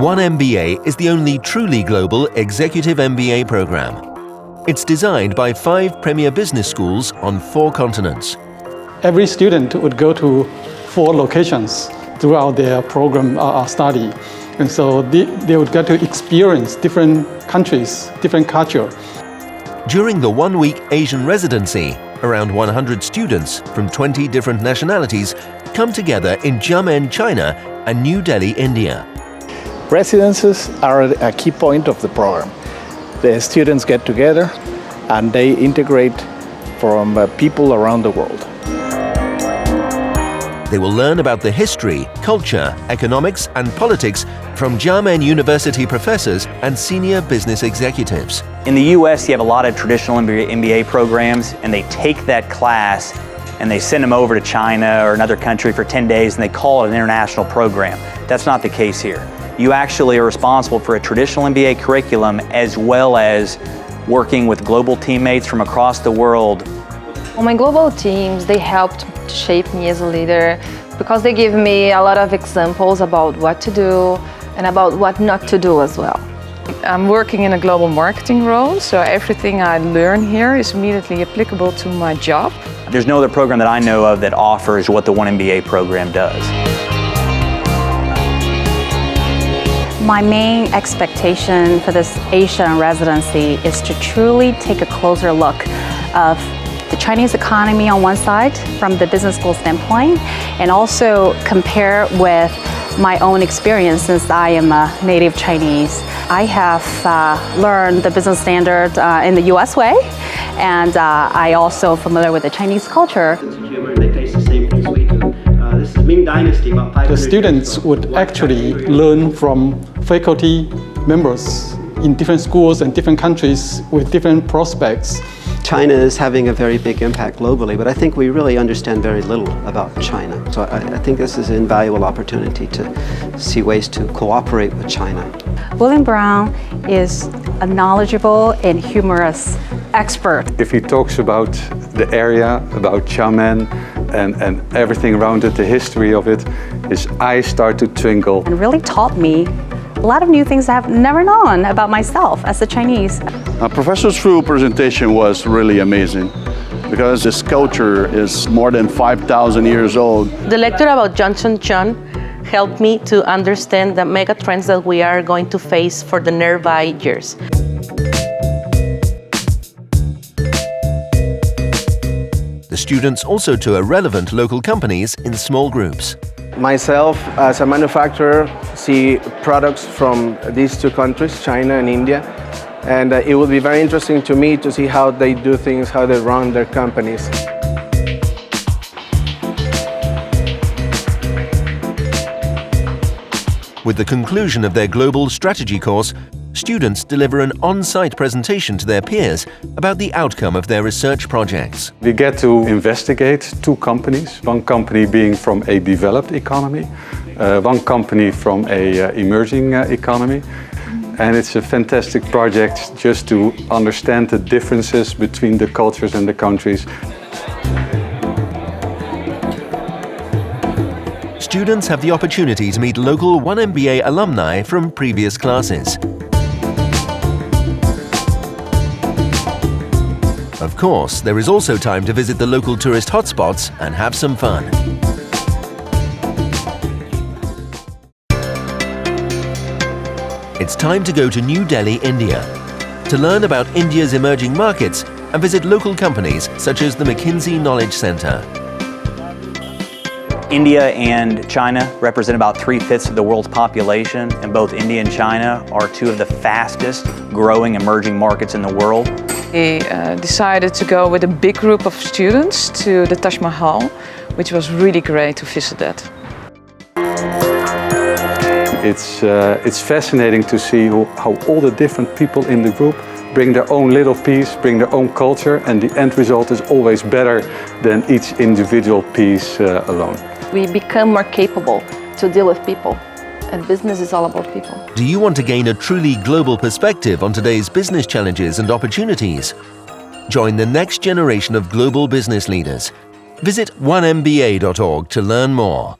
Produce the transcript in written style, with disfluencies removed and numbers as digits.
OneMBA is the only truly global executive MBA program. It's designed by 5 premier business schools on 4 continents. Every student would go to 4 locations throughout their program study. And so they would get to experience different countries, different culture. During the 1-week Asian residency, around 100 students from 20 different nationalities come together in Xiamen, China and New Delhi, India. Residencies are a key point of the program. The students get together and they integrate from people around the world. They will learn about the history, culture, economics and politics from Xiamen University professors and senior business executives. In the US, you have a lot of traditional MBA programs, and they take that class and they send them over to China or another country for 10 days and they call it an international program. That's not the case here. You actually are responsible for a traditional MBA curriculum as well as working with global teammates from across the world. Well, my global teams, they helped shape me as a leader because they give me a lot of examples about what to do and about what not to do as well. I'm working in a global marketing role, so everything I learn here is immediately applicable to my job. There's no other program that I know of that offers what the OneMBA program does. My main expectation for this Asian residency is to truly take a closer look of the Chinese economy on one side from the business school standpoint, and also compare with my own experience since I am a native Chinese. I have learned the business standard in the US way, and I also am familiar with the Chinese culture. The students would actually learn from faculty members in different schools and different countries with different prospects. China is having a very big impact globally, but I think we really understand very little about China. So I think this is an invaluable opportunity to see ways to cooperate with China. William Brown is a knowledgeable and humorous expert. If he talks about the area, about Xiamen and everything around it, the history of it, his eyes start to twinkle. And really taught me a lot of new things I've never known about myself as a Chinese. Professor Tru's presentation was really amazing because this culture is more than 5,000 years old. The lecture about Johnson John helped me to understand the mega trends that we are going to face for the nearby years. The students also tour relevant local companies in small groups. Myself, as a manufacturer, see products from these 2 countries, China and India, and it will be very interesting to me to see how they do things, how they run their companies. With the conclusion of their global strategy course, students deliver an on-site presentation to their peers about the outcome of their research projects. We get to investigate 2 companies, one company being from a developed economy, one company from a emerging economy. And it's a fantastic project just to understand the differences between the cultures and the countries. Students have the opportunity to meet local OneMBA alumni from previous classes. Of course, there is also time to visit the local tourist hotspots and have some fun. It's time to go to New Delhi, India, to learn about India's emerging markets and visit local companies such as the McKinsey Knowledge Center. India and China represent about 3/5 of the world's population, and both India and China are 2 of the fastest growing emerging markets in the world. We decided to go with a big group of students to the Taj Mahal, which was really great to visit that. It's fascinating to see how all the different people in the group bring their own little piece, bring their own culture, and the end result is always better than each individual piece alone. We become more capable to deal with people, and business is all about people. Do you want to gain a truly global perspective on today's business challenges and opportunities? Join the next generation of global business leaders. Visit onemba.org to learn more.